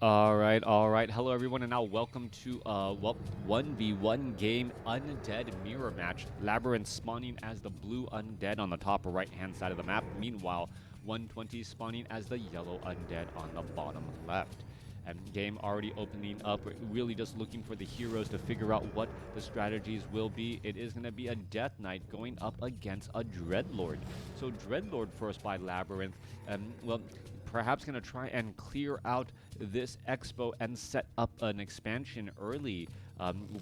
All right. Hello, everyone, and now welcome to 1v1 game Undead Mirror Match. LabyRinth spawning as the blue undead on the top right-hand side of the map. Meanwhile, 120 spawning as the yellow undead on the bottom left. And game already opening up, really just looking for the heroes to figure out what the strategies will be. It is going to be a Death Knight going up against a Dreadlord. So Dreadlord first by LabyRinth, well, perhaps going to try and clear out this expo and set up an expansion early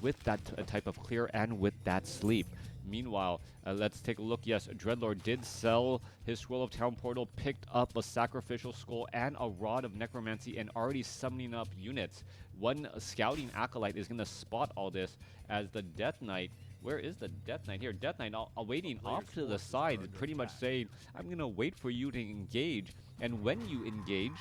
with that type of clear and with that sleep. Meanwhile, let's take a look. Yes, Dreadlord did sell his Scroll of Town Portal, picked up a Sacrificial Skull and a Rod of Necromancy, and already summoning up units. One scouting Acolyte is going to spot all this as the Death Knight. Where is the Death Knight here? Death Knight waiting off to the side, pretty much saying, I'm going to wait for you to engage. And when you engage,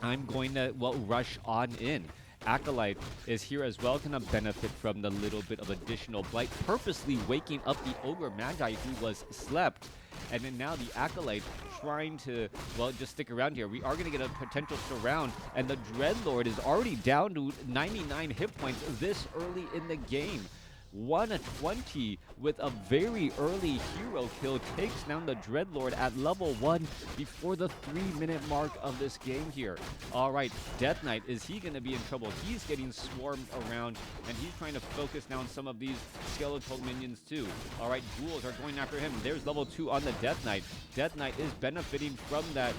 I'm going to, well, rush on in. Acolyte is here as well, going to benefit from the little bit of additional blight, purposely waking up the Ogre Magi who was slept. And then now the Acolyte trying to, well, just stick around here. We are going to get a potential surround, and the Dreadlord is already down to 99 hit points this early in the game. 120 with a very early hero kill takes down the Dreadlord at level 1 before the 3-minute mark of this game here. All right, Death Knight, is he going to be in trouble? He's getting swarmed around, and he's trying to focus down some of these skeletal minions too. All right, ghouls are going after him. There's level 2 on the Death Knight. Death Knight is benefiting from that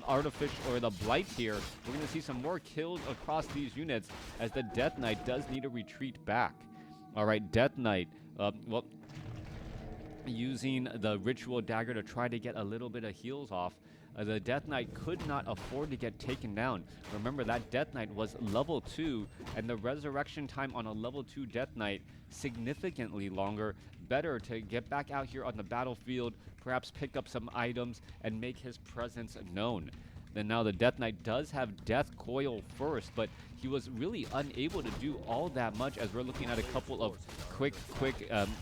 artificial or the blight here. We're going to see some more kills across these units as the Death Knight does need to retreat back. All right, Death Knight, well, using the Ritual Dagger to try to get a little bit of heals off. The Death Knight could not afford to get taken down. Remember, that Death Knight was level 2, and the resurrection time on a level 2 Death Knight significantly longer. Better to get back out here on the battlefield, perhaps pick up some items, and make his presence known. Then now the Death Knight does have Death Coil first, but he was really unable to do all that much as we're looking at a couple of quick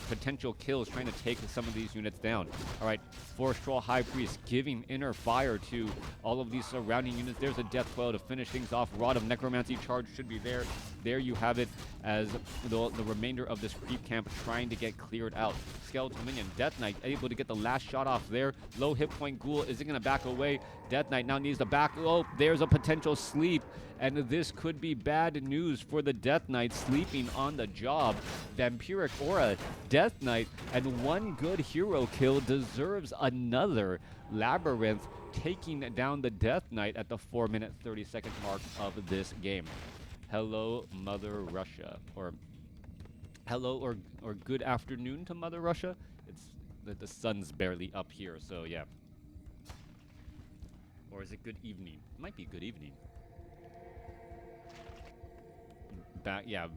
potential kills trying to take some of these units down. All right, Forest Troll High Priest giving inner fire to all of these surrounding units. There's a Death Coil to finish things off. Rod of Necromancy charge should be there. There you have it as the remainder of this creep camp trying to get cleared out. Skeletal Minion, Death Knight able to get the last shot off there. Low hit point Ghoul, is it going to back away? Death Knight now needs to back. Oh, there's a potential sleep, and this could be bad news for the Death Knight sleeping on the job. Vampiric Aura, Death Knight, and one good hero kill deserves another. LabyRinth taking down the Death Knight at the 4-minute 30-second mark of this game. Hello, Mother Russia, or hello or good afternoon to Mother Russia. It's the sun's barely up here, so yeah. Or is it good evening? It might be good evening. Back, yeah.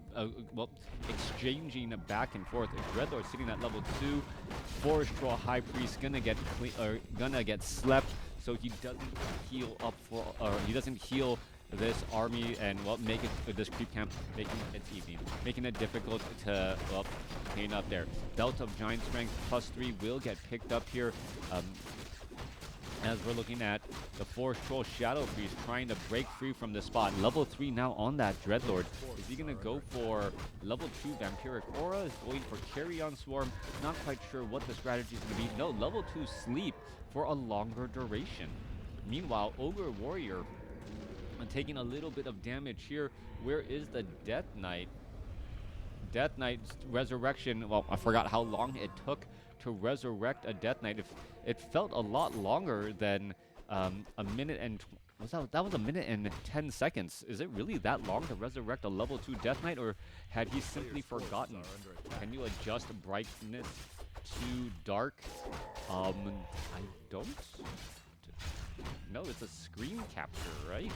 Well, exchanging back and forth. Dreadlord sitting at level 2. Forest Troll High Priest gonna get slept, so he doesn't heal up for, or he doesn't heal this army and, well, make it this creep camp, making it evening, making it difficult to, well, clean up there. Belt of Giant Strength +3 will get picked up here. As we're looking at the Forest Troll Shadow Priest trying to break free from the spot. Level 3 now on that Dreadlord. Is he going to go for level 2 Vampiric Aura? Is going for Carrion Swarm? Not quite sure what the strategy is going to be. No, level 2 Sleep for a longer duration. Meanwhile, Ogre Warrior taking a little bit of damage here. Where is the Death Knight? Death Knight's resurrection, well, I forgot how long it took to resurrect a Death Knight. It felt a lot longer than a minute and that was a minute and 10 seconds. Is it really that long to resurrect a level 2 Death Knight, or had he simply forgotten? Can you adjust brightness to dark? I don't. No, it's a screen capture, right?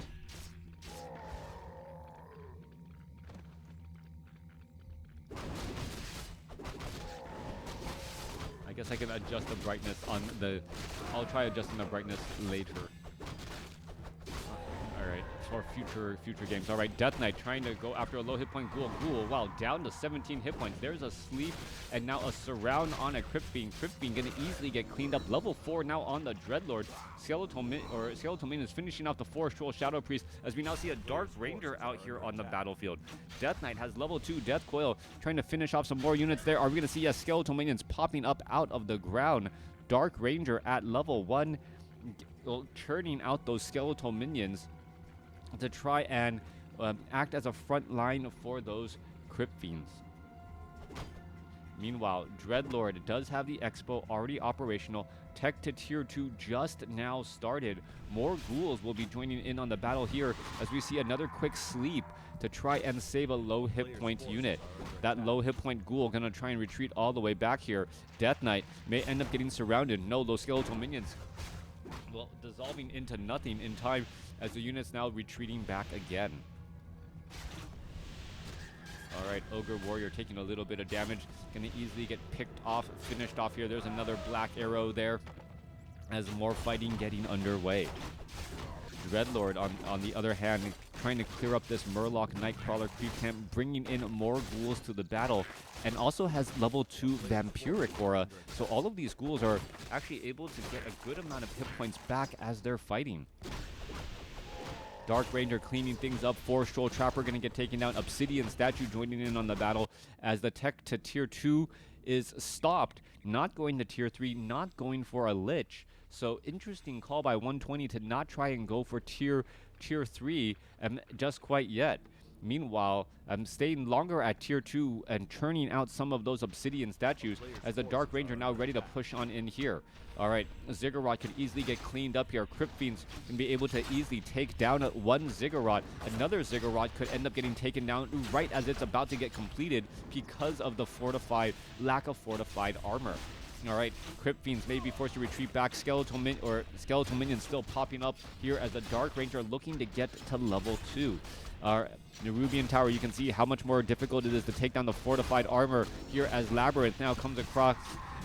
I guess I can adjust the brightness on the... I'll try adjusting the brightness later. Alright, for future games. All right, Death Knight trying to go after a low hit point Ghoul. Wow, down to 17 hit points. There's a sleep and now a surround on a Crypt Fiend. Crypt Fiend gonna easily get cleaned up. Level 4 now on the Dreadlord. Skeletal Minion is finishing off the Forest Troll Shadow Priest as we now see a Dark Ranger out here on the battlefield. Death Knight has level 2 Death Coil trying to finish off some more units there. Are we gonna see Skeletal Minions popping up out of the ground? Dark Ranger at level 1, churning out those skeletal minions to try and act as a front line for those Crypt Fiends. Meanwhile, Dreadlord does have the Expo already operational. Tech to tier 2 just now started. More ghouls will be joining in on the battle here as we see another quick sleep to try and save a low hit point unit. That low hit point ghoul gonna try and retreat all the way back here. Death Knight may end up getting surrounded. No, those skeletal minions, well, dissolving into nothing in time as the unit's now retreating back again. All right, Ogre Warrior taking a little bit of damage. Gonna easily get picked off, finished off here. There's another black arrow there as more fighting getting underway. Dreadlord, on the other hand, trying to clear up this Murloc Nightcrawler creep camp, bringing in more ghouls to the battle, and also has level 2 Vampiric Aura. So all of these ghouls are actually able to get a good amount of hit points back as they're fighting. Dark Ranger cleaning things up. Forest Troll Trapper going to get taken down. Obsidian Statue joining in on the battle as the tech to tier 2 is stopped. Not going to tier 3, not going for a Lich. So interesting call by 120 to not try and go for tier 3 just quite yet. Meanwhile, I'm staying longer at tier 2 and churning out some of those Obsidian Statues as the Dark Ranger now ready to push on in here. All right, Ziggurat could easily get cleaned up here. Crypt Fiends can be able to easily take down one Ziggurat. Another Ziggurat could end up getting taken down right as it's about to get completed because of the lack of fortified armor. All right, Crypt Fiends may be forced to retreat back. Skeletal Minions still popping up here as the Dark Ranger looking to get to level 2. Nerubian Tower, you can see how much more difficult it is to take down the fortified armor here as LabyRinth now comes across,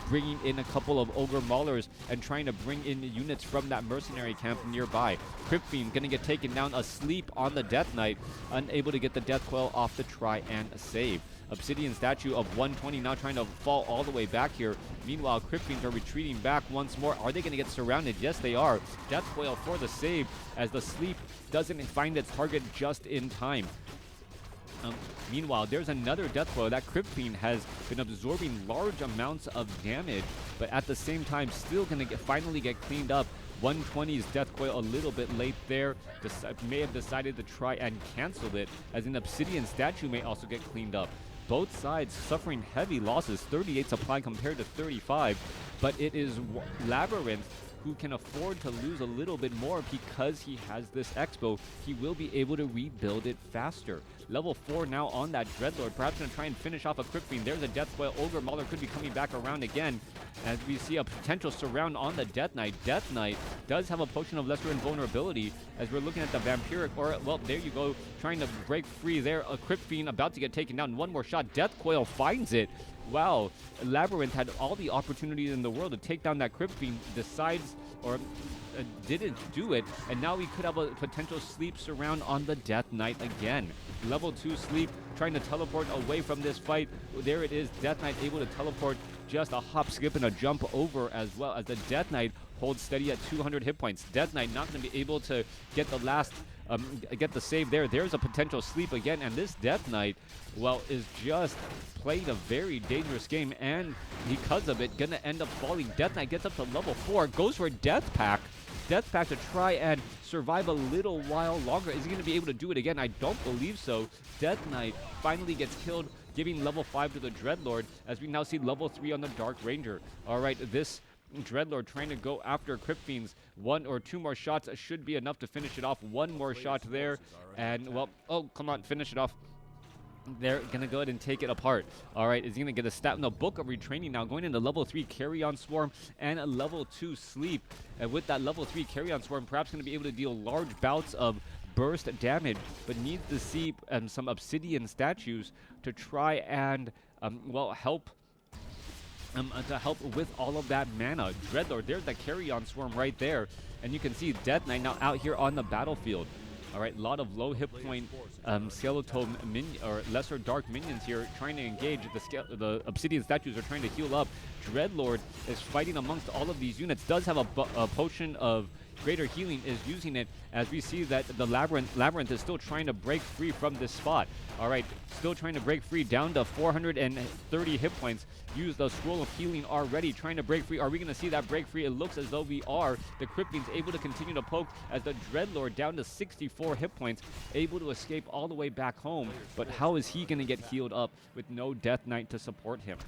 bringing in a couple of Ogre Maulers and trying to bring in units from that mercenary camp nearby. Crypt Fiend gonna get taken down asleep on the Death Knight, unable to get the Death Coil off to try and save. Obsidian Statue of 120 now trying to fall all the way back here. Meanwhile, Crypt Fiends are retreating back once more. Are they going to get surrounded? Yes, they are. Death Coil for the save as the sleep doesn't find its target just in time. Meanwhile, there's another Death Coil. That Crypt Fiend has been absorbing large amounts of damage, but at the same time still going to finally get cleaned up. 120's Death Coil a little bit late there. May have decided to try and cancel it, as an Obsidian Statue may also get cleaned up. Both sides suffering heavy losses, 38 supply compared to 35, but it is LabyRinth who can afford to lose a little bit more because he has this Expo. He will be able to rebuild it faster. Level 4 now on that Dreadlord, perhaps going to try and finish off a Crypt Fiend. There's a Death Coil. Ogre Mauler could be coming back around again as we see a potential surround on the Death Knight. Death Knight does have a Potion of Lesser Invulnerability as we're looking at the Vampiric Aura. Well, there you go, trying to break free there. A Crypt Fiend about to get taken down. One more shot. Death Coil finds it. Wow, LabyRinth had all the opportunities in the world to take down that Crypt Fiend, decides or didn't do it, and now we could have a potential sleep surround on the Death Knight again. Level 2 sleep trying to teleport away from this fight. There it is, Death Knight able to teleport just a hop, skip, and a jump over, as well as the Death Knight holds steady at 200 hit points. Death Knight not going to be able to get the last get the save there. There's a potential sleep again, and this Death Knight, well, is just playing a very dangerous game, and because of it, gonna end up falling. Death Knight gets up to level 4, goes for Death Pack. Death Pack to try and survive a little while longer. Is he gonna be able to do it again? I don't believe so. Death Knight finally gets killed, giving level 5 to the Dreadlord, as we now see level 3 on the Dark Ranger. All right, this Dreadlord trying to go after Crypt Fiends. 1 or 2 more shots should be enough to finish it off. One more shot there, and well, oh, come on, finish it off. They're gonna go ahead and take it apart. All right, is he gonna get a stat in the Book of Retraining now, going into level 3 Carrion Swarm and a level 2 Sleep. And with that level 3 Carrion Swarm, perhaps gonna be able to deal large bouts of burst damage, but needs to see some Obsidian Statues to try and well, help with all of that mana. Dreadlord, there's the Carrion Swarm right there, and you can see Death Knight now out here on the battlefield. All right, a lot of low hit point skeletal or lesser dark minions here trying to engage. The obsidian statues are trying to heal up. Dreadlord is fighting amongst all of these units. Does have a potion of greater healing, is using it, as we see that the Labyrinth is still trying to break free from this spot. All right, still trying to break free, down to 430 hit points. Use the scroll of healing already, trying to break free. Are we going to see that break free? It looks as though we are. The Cryptfiend's able to continue to poke as the Dreadlord, down to 64 hit points, able to escape all the way back home. But how is he going to get healed up with no Death Knight to support him?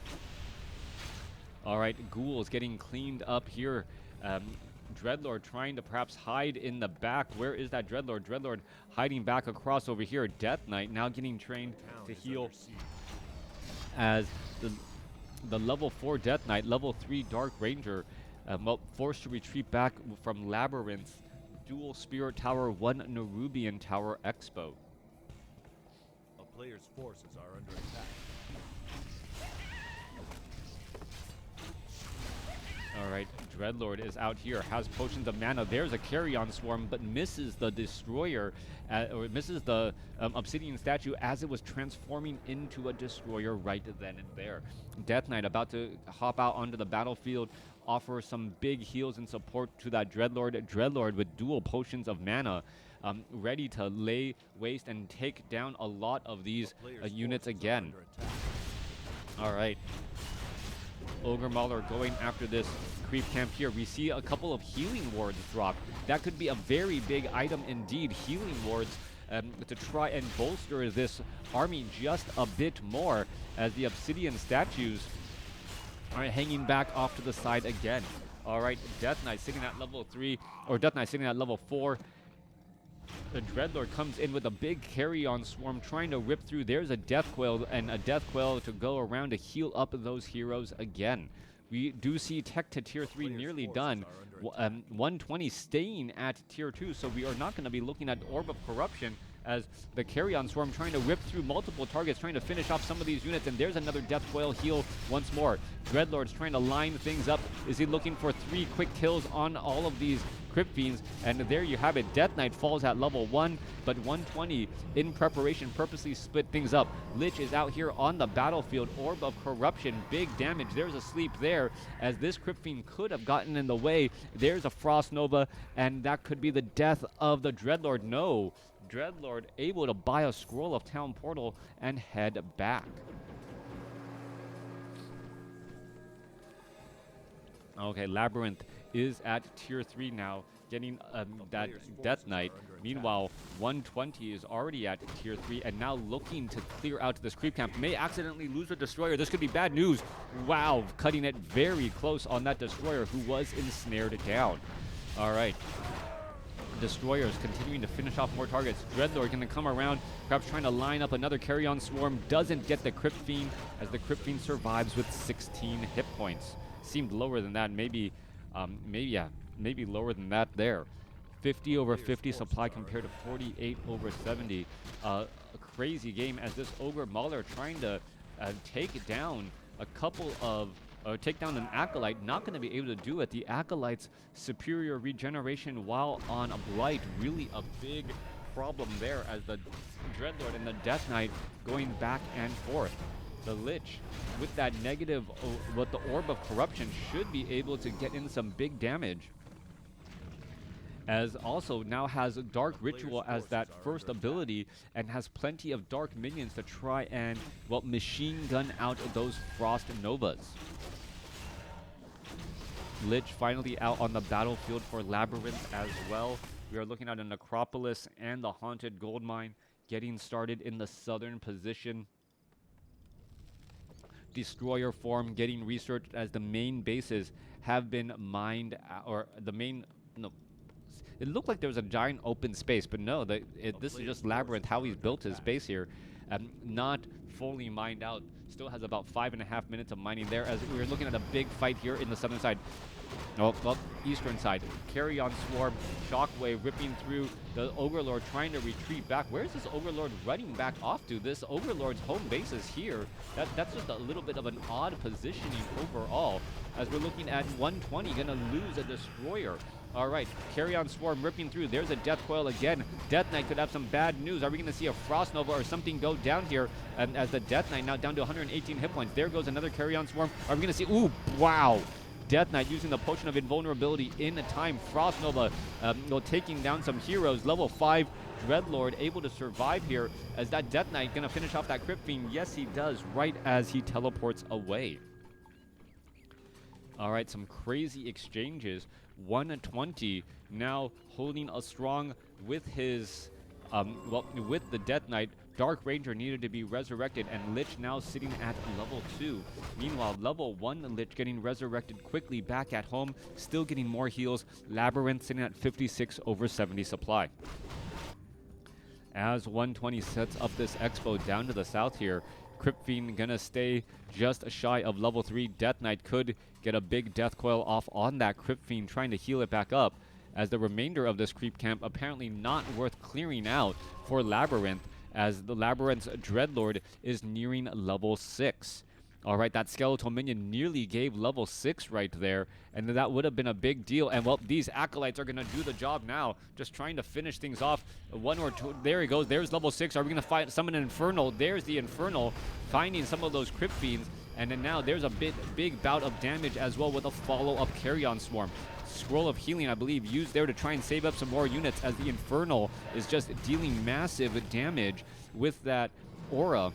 All right, Ghouls getting cleaned up here. Dreadlord trying to perhaps hide in the back. Where is that Dreadlord? Dreadlord hiding back across over here. Death Knight now getting trained to heal as the level 4 Death Knight, level 3 Dark Ranger, well, forced to retreat back from LabyRinth. Dual Spirit Tower, 1 Nerubian Tower Expo. A player's forces are under attack. All right, Dreadlord is out here, has potions of mana. There's a carry-on swarm, but misses the destroyer, or misses the obsidian statue as it was transforming into a destroyer right then and there. Death Knight about to hop out onto the battlefield, offer some big heals and support to that Dreadlord. Dreadlord with dual potions of mana, ready to lay waste and take down a lot of these units again. All right. Ogre Mauler going after this creep camp here. We see a couple of healing wards drop. That could be a very big item indeed. Healing wards to try and bolster this army just a bit more, as the obsidian statues are hanging back off to the side again. All right, Death Knight sitting at level 3, or Death Knight sitting at level 4. The Dreadlord comes in with a big carry-on swarm trying to rip through. There's a Death Quail and a Death Quail to go around to heal up those heroes again. We do see tech to tier 3 nearly done. 120 staying at tier 2, so we are not going to be looking at Orb of Corruption, as the carry-on swarm trying to rip through multiple targets, trying to finish off some of these units. And there's another Death Quail heal once more. Dreadlord's trying to line things up. Is he looking for 3 quick kills on all of these Cryptfiends? And there you have it. Death Knight falls at level 1, but 120 in preparation, purposely split things up. Lich is out here on the battlefield. Orb of Corruption, big damage. There's a sleep there, as this Cryptfiend could have gotten in the way. There's a Frost Nova, and that could be the death of the Dreadlord. No. Dreadlord able to buy a Scroll of Town Portal and head back. Okay, Labyrinth is at tier 3 now, getting that Death Knight. Meanwhile, 120 is already at tier 3 and now looking to clear out this creep camp. May accidentally lose a destroyer. This could be bad news. Wow, cutting it very close on that destroyer who was ensnared down. All right. Destroyers continuing to finish off more targets. Dreadlord going to come around, perhaps trying to line up another carry-on swarm. Doesn't get the Cryptfiend, as the Cryptfiend survives with 16 hit points. Seemed lower than that. Maybe lower than that there. 50 over 50 supply compared to 48 over 70. A crazy game, as this Ogre Mauler trying to take down a couple of take down an Acolyte. Not going to be able to do it. The Acolyte's superior regeneration while on a Blight, really a big problem there, as the Dreadlord and the Death Knight going back and forth. The Lich, with that negative, with the Orb of Corruption, should be able to get in some big damage, as also now has Dark Ritual as that first ability, and has plenty of Dark minions to try and, well, machine gun out those Frost Novas. Lich finally out on the battlefield for Labyrinth as well. We are looking at a Necropolis and the Haunted Goldmine getting started in the southern position. Destroyer form getting researched, as the main bases have been mined, or the main, no, it looked like there was a giant open space, but no, this is just Labyrinth, how he's built his base here. Not fully mined out. Still has about 5.5 minutes of mining there, as we're looking at a big fight here in the southern side. Oh, well, eastern side. Carry-on swarm, Shockwave ripping through. The Ogre trying to retreat back. Where's this Ogre running back off to? This Ogre home base is here. That's just a little bit of an odd positioning overall, as we're looking at 120 gonna lose a destroyer. All right, Carry On Swarm ripping through. There's a Death Coil again. Death Knight could have some bad news. Are we going to see a Frost Nova or something go down here as the Death Knight now down to 118 hit points? There goes another Carry On Swarm. Are we going to see... Ooh, wow. Death Knight using the Potion of Invulnerability in time. Frost Nova taking down some heroes. Level 5 Dreadlord able to survive here as that Death Knight going to finish off that Crypt Fiend. Yes, he does, right as he teleports away. All right, some crazy exchanges. 120 now holding a strong with his, with the Death Knight. Dark Ranger needed to be resurrected, and Lich now sitting at level 2. Meanwhile, level 1 Lich getting resurrected quickly back at home, still getting more heals. LabyRinth sitting at 56 over 70 supply. As 120 sets up this expo down to the south here, Crypt Fiend gonna stay just shy of level 3. Death Knight could get a big Death Coil off on that Crypt Fiend, trying to heal it back up, as the remainder of this creep camp apparently not worth clearing out for LabyRinth, as the LabyRinth's Dreadlord is nearing level 6. All right, that skeletal minion nearly gave level 6 right there, and that would have been a big deal. And, well, these acolytes are going to do the job now, just trying to finish things off. 1 or 2, there he goes. There's level 6. Are we going to summon an Infernal? There's the Infernal, finding some of those Crypt Fiends. And then now there's a big bout of damage as well with a follow-up Carry-On Swarm. Scroll of Healing, I believe, used there to try and save up some more units, as the Infernal is just dealing massive damage with that aura.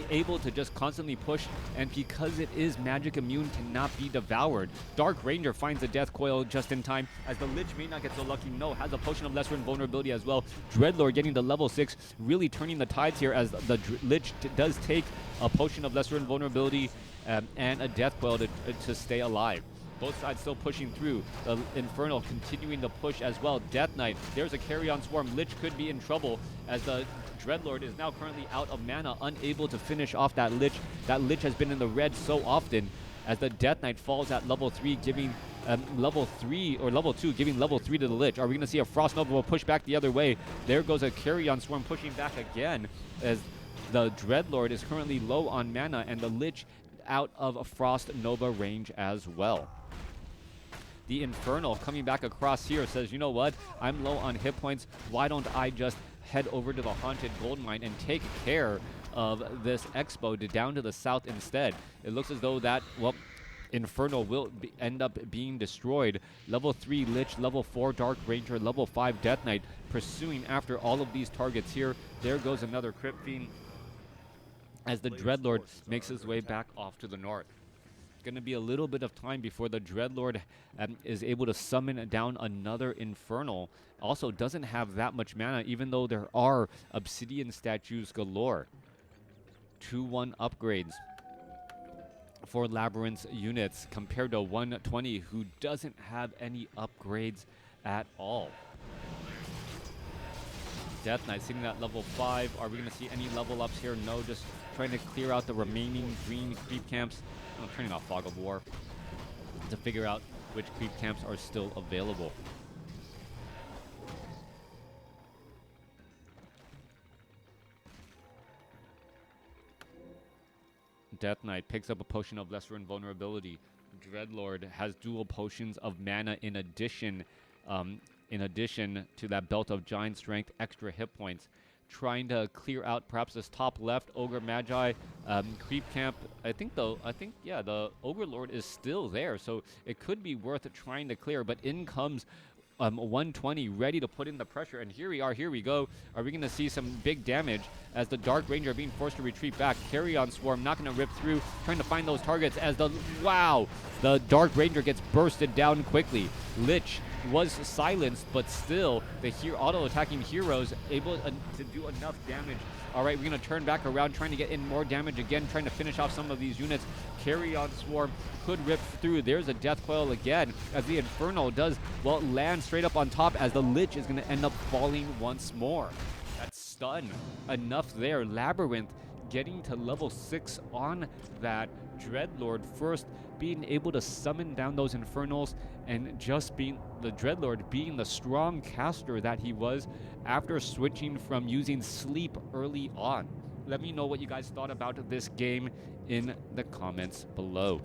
Able to just constantly push, and because it is magic immune, cannot be devoured. Dark Ranger finds a Death Coil just in time, as the Lich may not get so lucky. No, has a Potion of Lesser Invulnerability as well. Dreadlord getting to level 6, really turning the tides here, as the Lich does take a Potion of Lesser Invulnerability and a Death Coil to stay alive. Both sides still pushing through. The Infernal continuing to push as well. Death Knight, there's a Carry-On Swarm. Lich could be in trouble, as the Dreadlord is now currently out of mana, unable to finish off that Lich. That Lich has been in the red so often, as the Death Knight falls at level 3, giving level 3 or level 2, giving level 3 to the Lich. Are we going to see a Frost Nova will push back the other way? There goes a Carry-On Swarm pushing back again, as the Dreadlord is currently low on mana, and the Lich out of a Frost Nova range as well. The Infernal coming back across here says, you know what, I'm low on hit points. Why don't I just head over to the Haunted Gold Mine and take care of this expo down to the south instead? It looks as though that, well, Infernal will end up being destroyed. Level 3 Lich, level 4 Dark Ranger, level 5 Death Knight pursuing after all of these targets here. There goes another Crypt Fiend, as the Dreadlord makes his way back off to the north. Going to be a little bit of time before the Dreadlord is able to summon down another Infernal. Also doesn't have that much mana, even though there are Obsidian statues galore. 2-1 upgrades for LabyRinth's units compared to 120, who doesn't have any upgrades at all. Death Knight sitting at level 5. Are we going to see any level ups here? No, just trying to clear out the remaining green creep camps. I'm turning off Fog of War to figure out which creep camps are still available. Death Knight picks up a Potion of Lesser Invulnerability. Dreadlord has dual potions of mana in addition to that Belt of Giant Strength, extra hit points. Trying to clear out perhaps this top left Ogre Magi creep camp. I think the Ogre Lord is still there, so it could be worth trying to clear. But in comes 120, ready to put in the pressure, and here we go. Are we going to see some big damage as the Dark Ranger being forced to retreat back? Carry-On Swarm not going to rip through, trying to find those targets as the Dark Ranger gets bursted down quickly. Lich was silenced, but still the auto-attacking heroes able to do enough damage. All right, we're going to turn back around, trying to get in more damage again, trying to finish off some of these units. Carry-On Swarm could rip through. There's a Death Coil again, as the Infernal does, well, land straight up on top, as the Lich is going to end up falling once more. That's stun enough there. LabyRinth getting to level 6 on that Dreadlord first, being able to summon down those Infernals, and just being the Dreadlord being the strong caster that he was after switching from using sleep early on. Let me know what you guys thought about this game in the comments below.